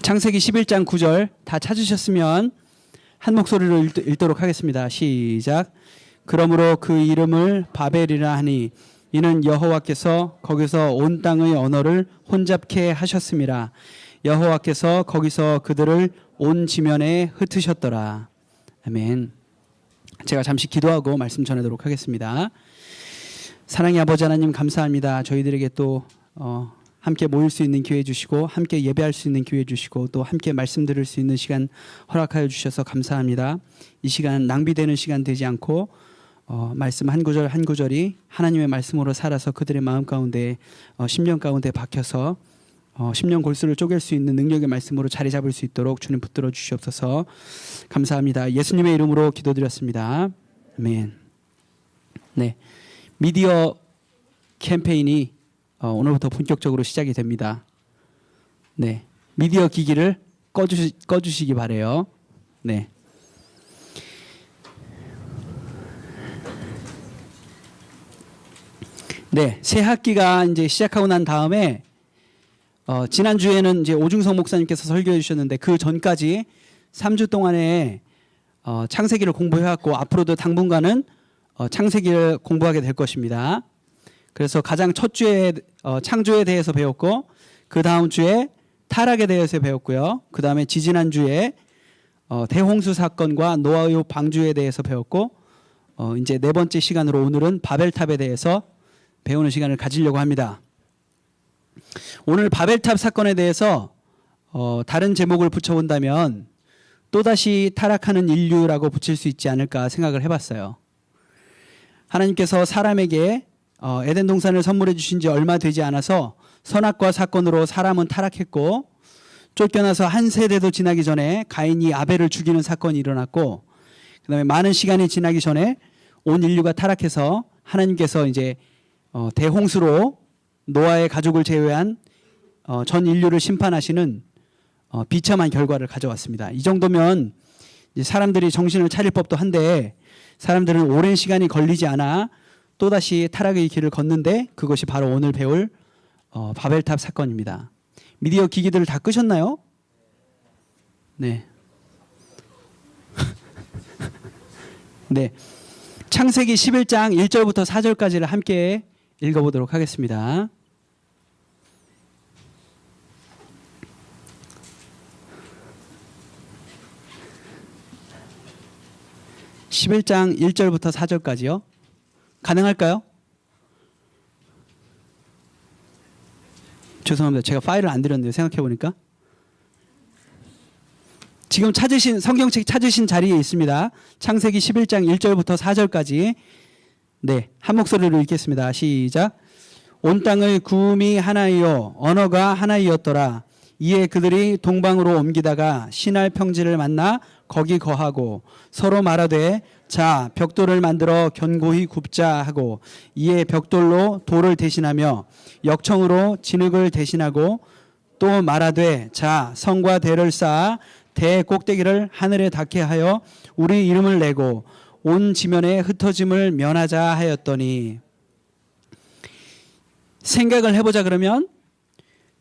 창세기 11장 9절 다 찾으셨으면 한 목소리로 읽도록 하겠습니다. 시작. 그러므로 그 이름을 바벨이라 하니 이는 여호와께서 거기서 온 땅의 언어를 혼잡케 하셨음이라. 여호와께서 거기서 그들을 온 지면에 흩으셨더라. 아멘. 제가 잠시 기도하고 말씀 전하도록 하겠습니다. 사랑의 아버지 하나님 감사합니다. 저희들에게 또 함께 모일 수 있는 기회 주시고 함께 예배할 수 있는 기회 주시고 또 함께 말씀 들을 수 있는 시간 허락하여 주셔서 감사합니다. 이 시간 낭비되는 시간 되지 않고 말씀 한 구절 한 구절이 하나님의 말씀으로 살아서 그들의 마음 가운데 심령 가운데 박혀서 심령 골수를 쪼갤 수 있는 능력의 말씀으로 자리 잡을 수 있도록 주님 붙들어 주시옵소서. 감사합니다. 예수님의 이름으로 기도드렸습니다. 아멘. 네, 미디어 캠페인이 오늘부터 본격적으로 시작이 됩니다. 네, 미디어 기기를 꺼주시기 바래요. 네. 네, 새 학기가 이제 시작하고 난 다음에 지난주에는 이제 오중성 목사님께서 설교해 주셨는데 그 전까지 3주 동안에 창세기를 공부해왔고 앞으로도 당분간은 창세기를 공부하게 될 것입니다. 그래서 가장 첫 주에 창조에 대해서 배웠고 그 다음 주에 타락에 대해서 배웠고요. 그 다음에 지지난 주에 대홍수 사건과 노아의 방주에 대해서 배웠고 이제 네 번째 시간으로 오늘은 바벨탑에 대해서 배우는 시간을 가지려고 합니다. 오늘 바벨탑 사건에 대해서 다른 제목을 붙여본다면 또다시 타락하는 인류라고 붙일 수 있지 않을까 생각을 해봤어요. 하나님께서 사람에게 에덴 동산을 선물해 주신 지 얼마 되지 않아서 선악과 사건으로 사람은 타락했고 쫓겨나서 한 세대도 지나기 전에 가인이 아벨을 죽이는 사건이 일어났고 그 다음에 많은 시간이 지나기 전에 온 인류가 타락해서 하나님께서 이제 대홍수로 노아의 가족을 제외한 전 인류를 심판하시는 비참한 결과를 가져왔습니다. 이 정도면 이제 사람들이 정신을 차릴 법도 한데 사람들은 오랜 시간이 걸리지 않아 또다시 타락의 길을 걷는데 그것이 바로 오늘 배울 바벨탑 사건입니다. 미디어 기기들을 다 끄셨나요? 네. 네. 창세기 11장 1절부터 4절까지를 함께 읽어보도록 하겠습니다. (11장) 1절부터 4절까지요. 가능할까요? 죄송합니다. 제가 파일을 안 드렸는데요. 생각해보니까. 지금 찾으신 성경책 찾으신 자리에 있습니다. 창세기 11장 1절부터 4절까지. 네, 한 목소리로 읽겠습니다. 시작. 온 땅의 구음이 하나이요 언어가 하나이었더라. 이에 그들이 동방으로 옮기다가 시날 평지를 만나 거기 거하고 서로 말하되 자 벽돌을 만들어 견고히 굽자 하고 이에 벽돌로 돌을 대신하며 역청으로 진흙을 대신하고 또 말하되 자 성과 대를 쌓아 대 꼭대기를 하늘에 닿게 하여 우리 이름을 내고 온 지면에 흩어짐을 면하자 하였더니. 생각을 해보자. 그러면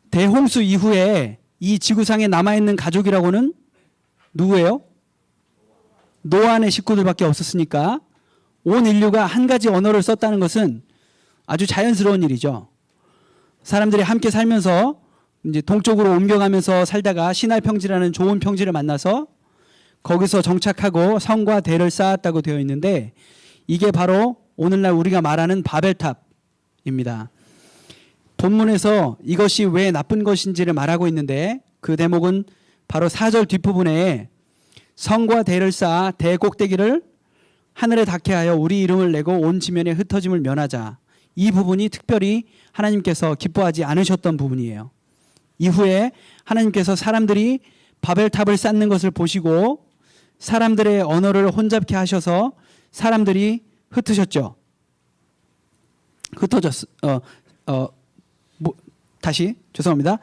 대홍수 이후에 이 지구상에 남아있는 가족이라고는 누구예요? 노아의 식구들밖에 없었으니까 온 인류가 한 가지 언어를 썼다는 것은 아주 자연스러운 일이죠. 사람들이 함께 살면서 이제 동쪽으로 옮겨가면서 살다가 시날 평지라는 좋은 평지를 만나서 거기서 정착하고 성과 대를 쌓았다고 되어 있는데 이게 바로 오늘날 우리가 말하는 바벨탑입니다. 본문에서 이것이 왜 나쁜 것인지를 말하고 있는데 그 대목은 바로 4절 뒷부분에 성과 대를 쌓아 대 꼭대기를 하늘에 닿게 하여 우리 이름을 내고 온 지면에 흩어짐을 면하자. 이 부분이 특별히 하나님께서 기뻐하지 않으셨던 부분이에요. 이후에 하나님께서 사람들이 바벨탑을 쌓는 것을 보시고 사람들의 언어를 혼잡케 하셔서 사람들이 흩으셨죠. 다시 죄송합니다.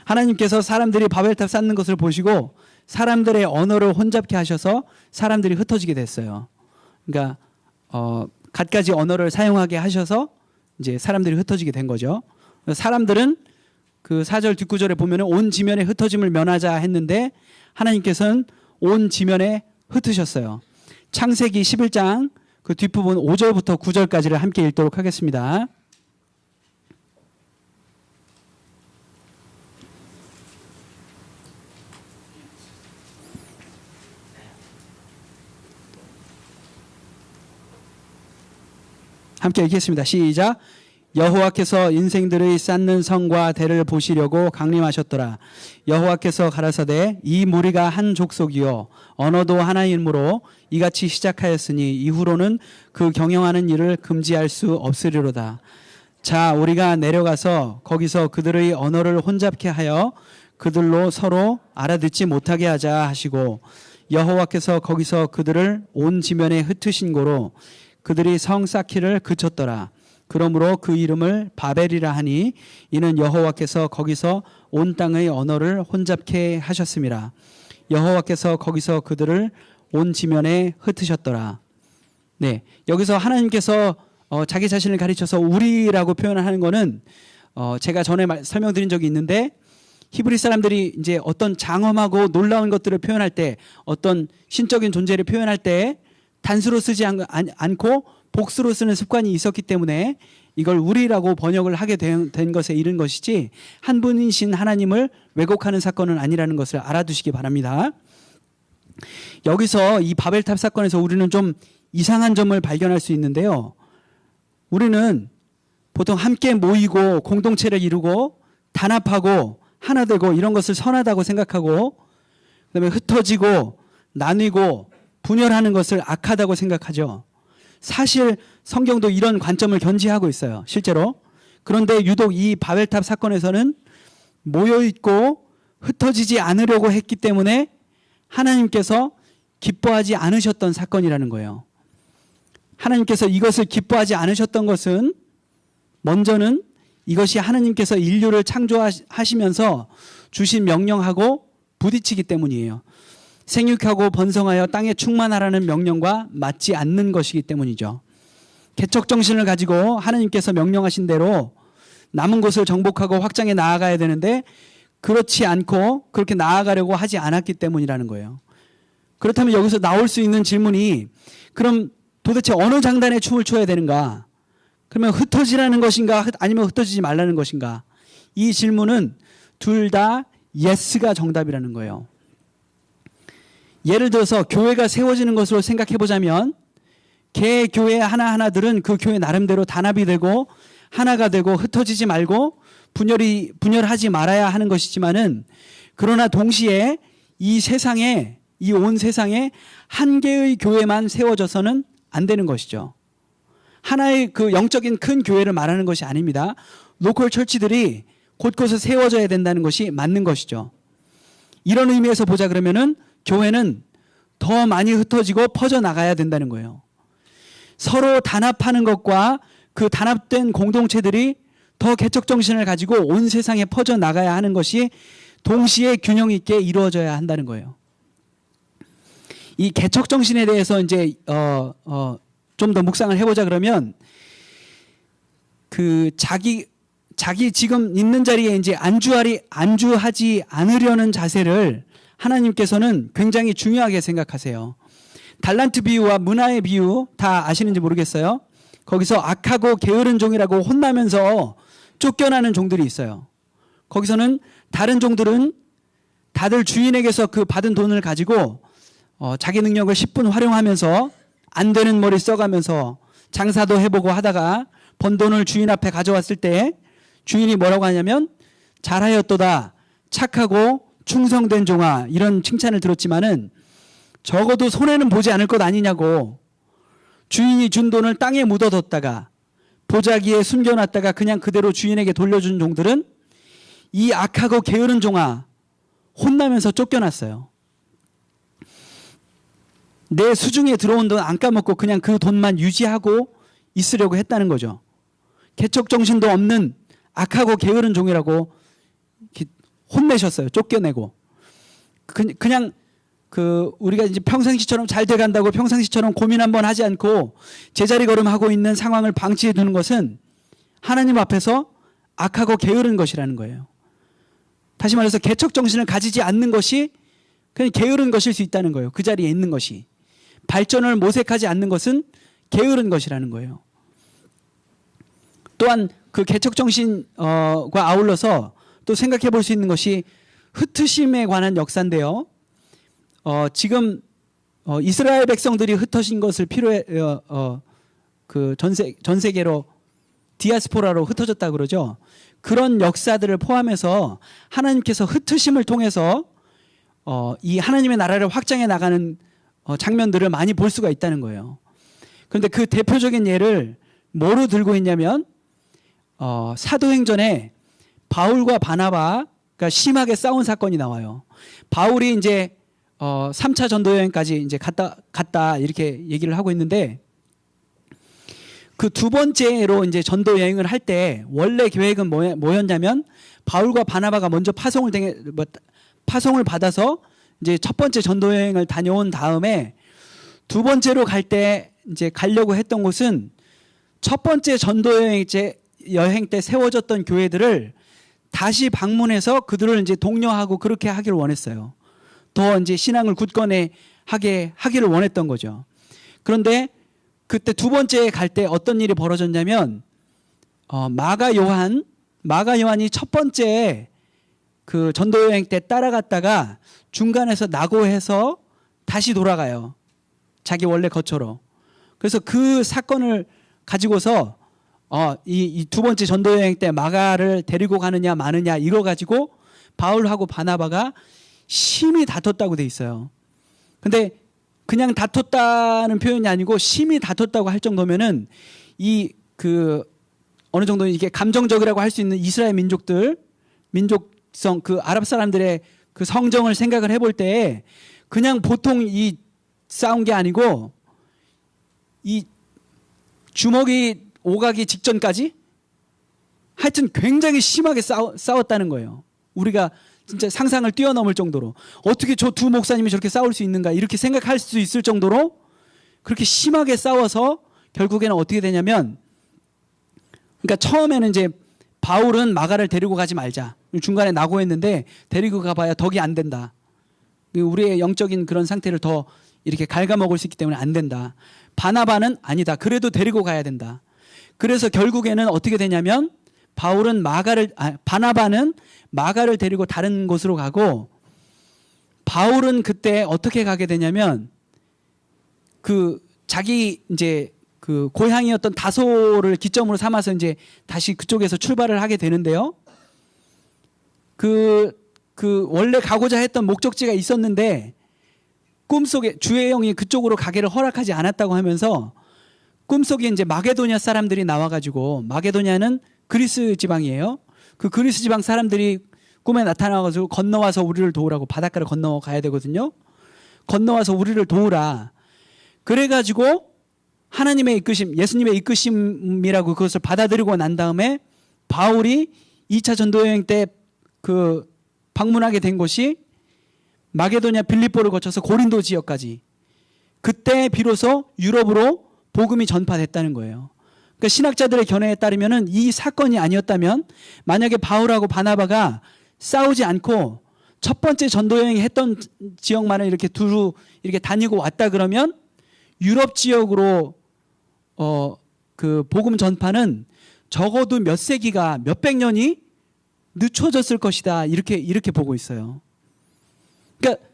하나님께서 사람들이 바벨탑 쌓는 것을 보시고 사람들의 언어를 혼잡케 하셔서 사람들이 흩어지게 됐어요. 그러니까 갖가지 언어를 사용하게 하셔서 이제 사람들이 흩어지게 된 거죠. 사람들은 그 4절 뒷구절에 보면은 온 지면에 흩어짐을 면하자 했는데 하나님께서는 온 지면에 흩으셨어요. 창세기 11장 그 뒷부분 5절부터 9절까지를 함께 읽도록 하겠습니다. 함께 읽겠습니다. 시작. 여호와께서 인생들의 쌓는 성과 대를 보시려고 강림하셨더라. 여호와께서 가라사대 이 무리가 한 족속이요 언어도 하나이므로 이같이 시작하였으니 이후로는 그 경영하는 일을 금지할 수 없으리로다. 자, 우리가 내려가서 거기서 그들의 언어를 혼잡케 하여 그들로 서로 알아듣지 못하게 하자 하시고 여호와께서 거기서 그들을 온 지면에 흩으신 고로 그들이 성 쌓기를 그쳤더라. 그러므로 그 이름을 바벨이라 하니 이는 여호와께서 거기서 온 땅의 언어를 혼잡케 하셨음이라. 여호와께서 거기서 그들을 온 지면에 흩으셨더라. 네, 여기서 하나님께서 자기 자신을 가리쳐서 우리라고 표현하는 거는 제가 전에 설명드린 적이 있는데 히브리 사람들이 이제 어떤 장엄하고 놀라운 것들을 표현할 때 어떤 신적인 존재를 표현할 때 단수로 쓰지 않고 복수로 쓰는 습관이 있었기 때문에 이걸 우리라고 번역을 하게 된 것에 이른 것이지 한 분이신 하나님을 왜곡하는 사건은 아니라는 것을 알아두시기 바랍니다. 여기서 이 바벨탑 사건에서 우리는 좀 이상한 점을 발견할 수 있는데요. 우리는 보통 함께 모이고 공동체를 이루고 단합하고 하나 되고 이런 것을 선하다고 생각하고 그다음에 흩어지고 나뉘고 분열하는 것을 악하다고 생각하죠. 사실 성경도 이런 관점을 견지하고 있어요. 실제로. 그런데 유독 이 바벨탑 사건에서는 모여있고 흩어지지 않으려고 했기 때문에 하나님께서 기뻐하지 않으셨던 사건이라는 거예요. 하나님께서 이것을 기뻐하지 않으셨던 것은 먼저는 이것이 하나님께서 인류를 창조하시면서 주신 명령하고 부딪히기 때문이에요. 생육하고 번성하여 땅에 충만하라는 명령과 맞지 않는 것이기 때문이죠. 개척정신을 가지고 하나님께서 명령하신 대로 남은 곳을 정복하고 확장해 나아가야 되는데 그렇지 않고 그렇게 나아가려고 하지 않았기 때문이라는 거예요. 그렇다면 여기서 나올 수 있는 질문이 그럼 도대체 어느 장단에 춤을 춰야 되는가? 그러면 흩어지라는 것인가 아니면 흩어지지 말라는 것인가? 이 질문은 둘 다 예스가 정답이라는 거예요. 예를 들어서 교회가 세워지는 것으로 생각해 보자면 개 교회 하나하나들은 그 교회 나름대로 단합이 되고 하나가 되고 흩어지지 말고 분열하지 말아야 하는 것이지만은 그러나 동시에 이 세상에 이 온 세상에 한 개의 교회만 세워져서는 안 되는 것이죠. 하나의 그 영적인 큰 교회를 말하는 것이 아닙니다. 로컬 철치들이 곳곳에 세워져야 된다는 것이 맞는 것이죠. 이런 의미에서 보자 그러면은 교회는 더 많이 흩어지고 퍼져나가야 된다는 거예요. 서로 단합하는 것과 그 단합된 공동체들이 더 개척정신을 가지고 온 세상에 퍼져나가야 하는 것이 동시에 균형 있게 이루어져야 한다는 거예요. 이 개척정신에 대해서 이제 좀 더 묵상을 해보자 그러면 그 자기 지금 있는 자리에 이제 안주하지 않으려는 자세를 하나님께서는 굉장히 중요하게 생각하세요. 달란트 비유와 문화의 비유 다 아시는지 모르겠어요. 거기서 악하고 게으른 종이라고 혼나면서 쫓겨나는 종들이 있어요. 거기서는 다른 종들은 다들 주인에게서 그 받은 돈을 가지고 자기 능력을 10분 활용하면서 안 되는 머리 써가면서 장사도 해보고 하다가 번 돈을 주인 앞에 가져왔을 때 주인이 뭐라고 하냐면 잘하였도다 착하고 충성된 종아 이런 칭찬을 들었지만은 적어도 손해는 보지 않을 것 아니냐고 주인이 준 돈을 땅에 묻어뒀다가 보자기에 숨겨놨다가 그냥 그대로 주인에게 돌려준 종들은 이 악하고 게으른 종아 혼나면서 쫓겨났어요. 내 수중에 들어온 돈 안 까먹고 그냥 그 돈만 유지하고 있으려고 했다는 거죠. 개척 정신도 없는 악하고 게으른 종이라고 혼내셨어요. 쫓겨내고. 그냥 우리가 이제 평상시처럼 잘 돼간다고 평상시처럼 고민 한번 하지 않고 제자리 걸음하고 있는 상황을 방치해 두는 것은 하나님 앞에서 악하고 게으른 것이라는 거예요. 다시 말해서 개척 정신을 가지지 않는 것이 그냥 게으른 것일 수 있다는 거예요. 그 자리에 있는 것이. 발전을 모색하지 않는 것은 게으른 것이라는 거예요. 또한 그 개척 정신과 아울러서 또 생각해 볼 수 있는 것이 흩으심에 관한 역사인데요. 지금 이스라엘 백성들이 흩어진 것을 그 전 세계로 디아스포라로 흩어졌다 그러죠. 그런 역사들을 포함해서 하나님께서 흩으심을 통해서 이 하나님의 나라를 확장해 나가는 장면들을 많이 볼 수가 있다는 거예요. 그런데 그 대표적인 예를 뭐로 들고 있냐면 사도행전에 바울과 바나바가 심하게 싸운 사건이 나와요. 바울이 이제 3차 전도 여행까지 이제 갔다 이렇게 얘기를 하고 있는데 그 두 번째로 이제 전도 여행을 할 때 원래 계획은 뭐였냐면 바울과 바나바가 먼저 파송을 받아서 이제 첫 번째 전도 여행을 다녀온 다음에 두 번째로 갈 때 이제 가려고 했던 곳은 첫 번째 전도 여행 때 세워졌던 교회들을 다시 방문해서 그들을 이제 독려하고 그렇게 하기를 원했어요. 더 이제 신앙을 굳건해 하기를 원했던 거죠. 그런데 그때 두 번째 갈 때 어떤 일이 벌어졌냐면 마가 요한이 첫 번째 그 전도 여행 때 따라갔다가 중간에서 낙오해서 다시 돌아가요. 자기 원래 거처로. 그래서 그 사건을 가지고서 이 두 번째 전도 여행 때 마가를 데리고 가느냐 마느냐 이거 가지고 바울하고 바나바가 심히 다퉜다고 돼 있어요. 근데 그냥 다퉜다는 표현이 아니고 심히 다퉜다고 할 정도면은 어느 정도 이게 감정적이라고 할 수 있는 이스라엘 민족성 그 아랍 사람들의 그 성정을 생각을 해볼 때 그냥 보통 이 싸운 게 아니고 이 주먹이 오가기 직전까지 하여튼 굉장히 심하게 싸웠다는 거예요. 우리가 진짜 상상을 뛰어넘을 정도로 어떻게 저 두 목사님이 저렇게 싸울 수 있는가 이렇게 생각할 수 있을 정도로 그렇게 심하게 싸워서 결국에는 어떻게 되냐면 그러니까 처음에는 이제 바울은 마가를 데리고 가지 말자. 중간에 낙오했는데 데리고 가봐야 덕이 안 된다. 우리의 영적인 그런 상태를 더 이렇게 갉아먹을 수 있기 때문에 안 된다. 바나바는 아니다. 그래도 데리고 가야 된다. 그래서 결국에는 어떻게 되냐면 바나바는 마가를 데리고 다른 곳으로 가고 바울은 그때 어떻게 가게 되냐면 자기 이제 그 고향이었던 다소를 기점으로 삼아서 이제 다시 그쪽에서 출발을 하게 되는데요. 원래 가고자 했던 목적지가 있었는데 꿈속에 주의 영이 그쪽으로 가기를 허락하지 않았다고 하면서 꿈속에 이제 마게도냐 사람들이 나와가지고 마게도냐는 그리스 지방이에요. 그 그리스 지방 사람들이 꿈에 나타나가지고 건너와서 우리를 도우라고 바닷가를 건너 가야 되거든요. 건너와서 우리를 도우라. 그래가지고 하나님의 이끄심, 예수님의 이끄심이라고 그것을 받아들이고 난 다음에 바울이 2차 전도여행 때 그 방문하게 된 곳이 마게도냐 빌립보를 거쳐서 고린도 지역까지 그때 비로소 유럽으로 복음이 전파됐다는 거예요. 그러니까 신학자들의 견해에 따르면은 이 사건이 아니었다면 만약에 바울하고 바나바가 싸우지 않고 첫 번째 전도여행 했던 지역만을 이렇게 두루 이렇게 다니고 왔다 그러면 유럽 지역으로 그 복음 전파는 적어도 몇 세기가 몇백 년이 늦춰졌을 것이다. 이렇게 보고 있어요. 그러니까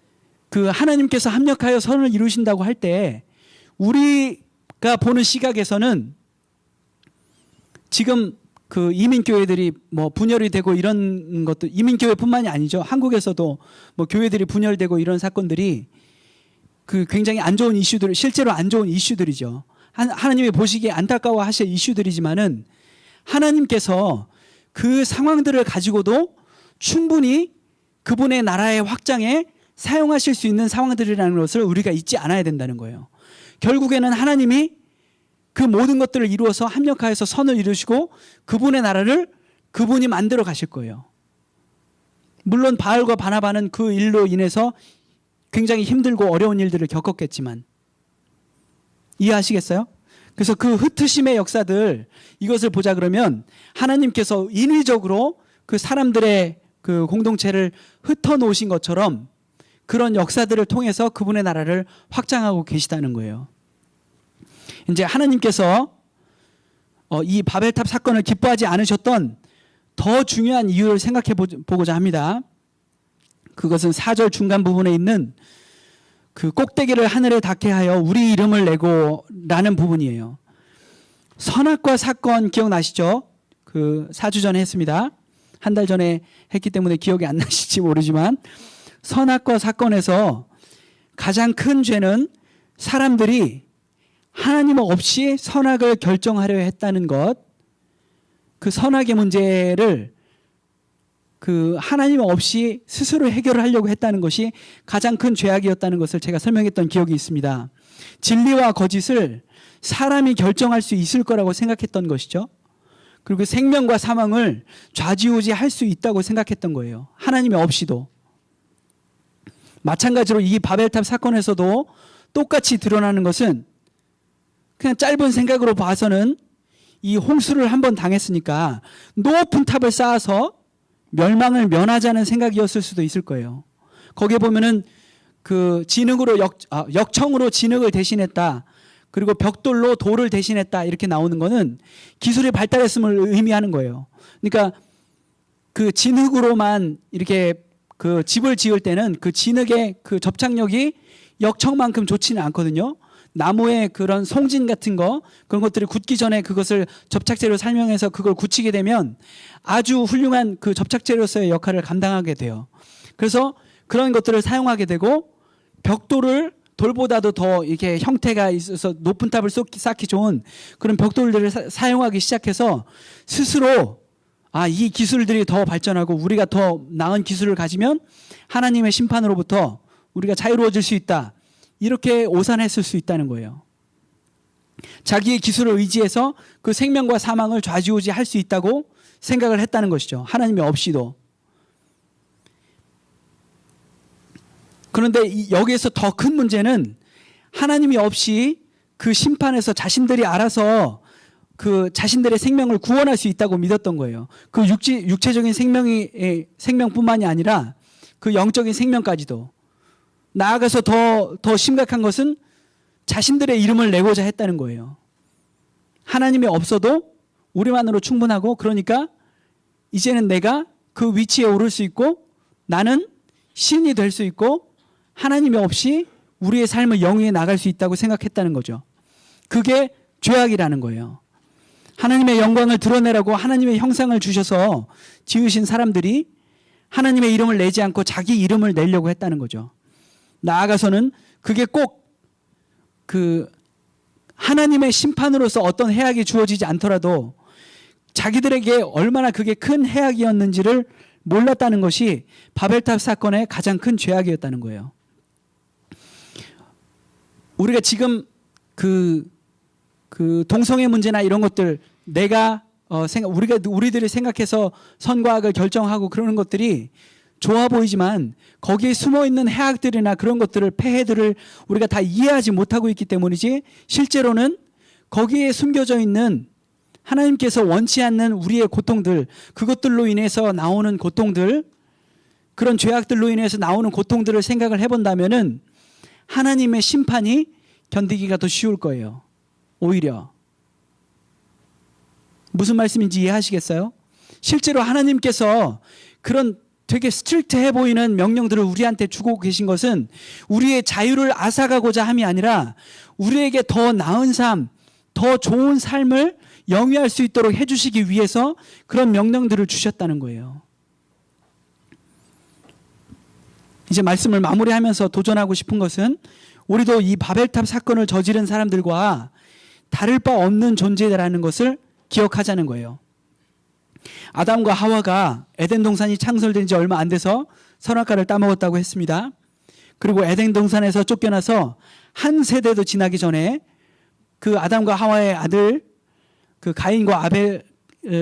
그 하나님께서 합력하여 선을 이루신다고 할 때 우리가 보는 시각에서는 지금 그 이민교회들이 뭐 분열이 되고 이런 것도 이민교회뿐만이 아니죠. 한국에서도 뭐 교회들이 분열되고 이런 사건들이 그 굉장히 안 좋은 이슈들, 실제로 안 좋은 이슈들이죠. 하나님이 보시기에 안타까워 하실 이슈들이지만은 하나님께서 그 상황들을 가지고도 충분히 그분의 나라의 확장에 사용하실 수 있는 상황들이라는 것을 우리가 잊지 않아야 된다는 거예요. 결국에는 하나님이 그 모든 것들을 이루어서 합력하여서 선을 이루시고 그분의 나라를 그분이 만들어 가실 거예요. 물론 바울과 바나바는 그 일로 인해서 굉장히 힘들고 어려운 일들을 겪었겠지만 이해하시겠어요? 그래서 그 흩으심의 역사들 이것을 보자 그러면 하나님께서 인위적으로 그 사람들의 그 공동체를 흩어놓으신 것처럼 그런 역사들을 통해서 그분의 나라를 확장하고 계시다는 거예요. 이제 하나님께서 이 바벨탑 사건을 기뻐하지 않으셨던 더 중요한 이유를 생각해 보고자 합니다. 그것은 4절 중간 부분에 있는 그 꼭대기를 하늘에 닿게 하여 우리 이름을 내고 라는 부분이에요. 선악과 사건 기억나시죠? 그 4주 전에 했습니다. 한 달 전에 했기 때문에 기억이 안 나실지 모르지만 선악과 사건에서 가장 큰 죄는 사람들이 하나님 없이 선악을 결정하려 했다는 것, 그 선악의 문제를 그 하나님 없이 스스로 해결을 하려고 했다는 것이 가장 큰 죄악이었다는 것을 제가 설명했던 기억이 있습니다. 진리와 거짓을 사람이 결정할 수 있을 거라고 생각했던 것이죠. 그리고 생명과 사망을 좌지우지할 수 있다고 생각했던 거예요. 하나님이 없이도. 마찬가지로 이 바벨탑 사건에서도 똑같이 드러나는 것은 그냥 짧은 생각으로 봐서는 이 홍수를 한번 당했으니까 높은 탑을 쌓아서 멸망을 면하자는 생각이었을 수도 있을 거예요. 거기에 보면은 그 진흙으로 역청으로 진흙을 대신했다. 그리고 벽돌로 돌을 대신했다. 이렇게 나오는 거는 기술이 발달했음을 의미하는 거예요. 그러니까 그 진흙으로만 이렇게 그 집을 지을 때는 그 진흙의 그 접착력이 역청만큼 좋지는 않거든요. 나무의 그런 송진 같은 거, 그런 것들이 굳기 전에 그것을 접착제로 사용해서 그걸 굳히게 되면 아주 훌륭한 그 접착제로서의 역할을 감당하게 돼요. 그래서 그런 것들을 사용하게 되고 벽돌을 돌보다도 더 이렇게 형태가 있어서 높은 탑을 쌓기 좋은 그런 벽돌들을 사용하기 시작해서 스스로 이 기술들이 더 발전하고 우리가 더 나은 기술을 가지면 하나님의 심판으로부터 우리가 자유로워질 수 있다. 이렇게 오산했을 수 있다는 거예요. 자기의 기술을 의지해서 그 생명과 사망을 좌지우지할 수 있다고 생각을 했다는 것이죠. 하나님이 없이도. 그런데 여기에서 더 큰 문제는 하나님이 없이 그 심판에서 자신들이 알아서 그 자신들의 생명을 구원할 수 있다고 믿었던 거예요. 그 육체적인 생명뿐만이 아니라 그 영적인 생명까지도. 나아가서 더 심각한 것은 자신들의 이름을 내고자 했다는 거예요. 하나님이 없어도 우리만으로 충분하고 그러니까 이제는 내가 그 위치에 오를 수 있고 나는 신이 될 수 있고 하나님이 없이 우리의 삶을 영위해 나갈 수 있다고 생각했다는 거죠. 그게 죄악이라는 거예요. 하나님의 영광을 드러내라고 하나님의 형상을 주셔서 지으신 사람들이 하나님의 이름을 내지 않고 자기 이름을 내려고 했다는 거죠. 나아가서는 그게 꼭 그 하나님의 심판으로서 어떤 해악이 주어지지 않더라도 자기들에게 얼마나 그게 큰 해악이었는지를 몰랐다는 것이 바벨탑 사건의 가장 큰 죄악이었다는 거예요. 우리가 지금 그 동성애 문제나 이런 것들 우리들이 생각해서 선과 악을 결정하고 그러는 것들이 좋아 보이지만 거기에 숨어있는 해악들이나 그런 것들을 폐해들을 우리가 다 이해하지 못하고 있기 때문이지 실제로는 거기에 숨겨져 있는 하나님께서 원치 않는 우리의 고통들, 그것들로 인해서 나오는 고통들, 그런 죄악들로 인해서 나오는 고통들을 생각을 해본다면은 하나님의 심판이 견디기가 더 쉬울 거예요. 오히려. 무슨 말씀인지 이해하시겠어요? 실제로 하나님께서 그런 되게 스트릭트해 보이는 명령들을 우리한테 주고 계신 것은 우리의 자유를 앗아가고자 함이 아니라 우리에게 더 나은 삶, 더 좋은 삶을 영위할 수 있도록 해주시기 위해서 그런 명령들을 주셨다는 거예요. 이제 말씀을 마무리하면서 도전하고 싶은 것은 우리도 이 바벨탑 사건을 저지른 사람들과 다를 바 없는 존재라는 것을 기억하자는 거예요. 아담과 하와가 에덴 동산이 창설된 지 얼마 안 돼서 선악과를 따먹었다고 했습니다. 그리고 에덴 동산에서 쫓겨나서 한 세대도 지나기 전에 그 아담과 하와의 아들 그 가인과 아벨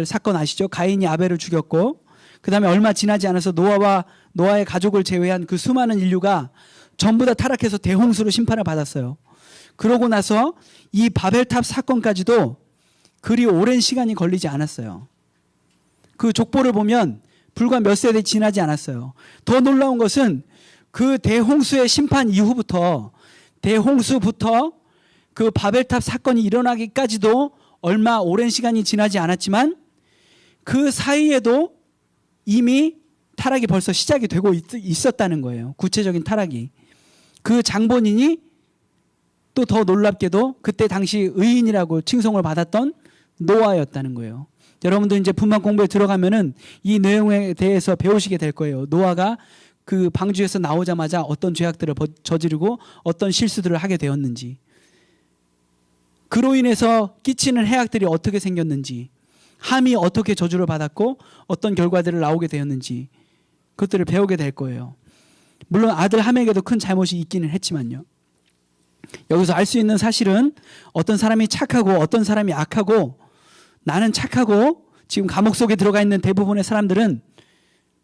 사건 아시죠? 가인이 아벨을 죽였고 그 다음에 얼마 지나지 않아서 노아의 가족을 제외한 그 수많은 인류가 전부 다 타락해서 대홍수로 심판을 받았어요. 그러고 나서 이 바벨탑 사건까지도 그리 오랜 시간이 걸리지 않았어요. 그 족보를 보면 불과 몇 세대 지나지 않았어요. 더 놀라운 것은 그 대홍수의 심판 이후부터 대홍수부터 그 바벨탑 사건이 일어나기까지도 얼마 오랜 시간이 지나지 않았지만 그 사이에도 이미 타락이 벌써 시작이 되고 있었다는 거예요. 구체적인 타락이. 그 장본인이 또 더 놀랍게도 그때 당시 의인이라고 칭송을 받았던 노아였다는 거예요. 여러분도 이제 분만 공부에 들어가면은 이 내용에 대해서 배우시게 될 거예요. 노아가 그 방주에서 나오자마자 어떤 죄악들을 저지르고 어떤 실수들을 하게 되었는지, 그로 인해서 끼치는 해악들이 어떻게 생겼는지, 함이 어떻게 저주를 받았고 어떤 결과들을 나오게 되었는지, 그것들을 배우게 될 거예요. 물론 아들 함에게도 큰 잘못이 있기는 했지만요. 여기서 알 수 있는 사실은 어떤 사람이 착하고 어떤 사람이 악하고, 나는 착하고 지금 감옥 속에 들어가 있는 대부분의 사람들은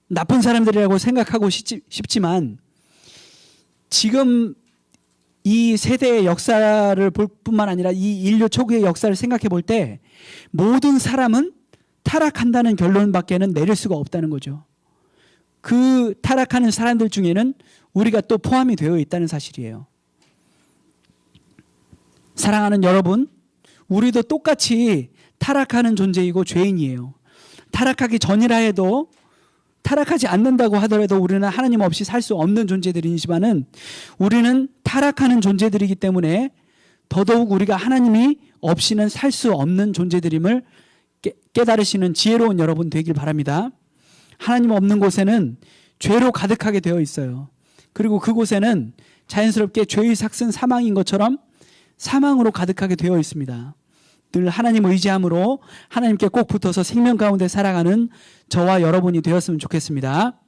나쁜 사람들이라고 생각하고 싶지만, 지금 이 세대의 역사를 볼 뿐만 아니라 이 인류 초기의 역사를 생각해 볼 때 모든 사람은 타락한다는 결론밖에는 내릴 수가 없다는 거죠. 그 타락하는 사람들 중에는 우리가 또 포함이 되어 있다는 사실이에요. 사랑하는 여러분, 우리도 똑같이 타락하는 존재이고 죄인이에요. 타락하기 전이라 해도, 타락하지 않는다고 하더라도 우리는 하나님 없이 살 수 없는 존재들이지만은 우리는 타락하는 존재들이기 때문에 더더욱 우리가 하나님이 없이는 살 수 없는 존재들임을 깨달으시는 지혜로운 여러분 되길 바랍니다. 하나님 없는 곳에는 죄로 가득하게 되어 있어요. 그리고 그곳에는 자연스럽게 죄의 삭은 사망인 것처럼 사망으로 가득하게 되어 있습니다. 늘 하나님 의지함으로 하나님께 꼭 붙어서 생명 가운데 살아가는 저와 여러분이 되었으면 좋겠습니다.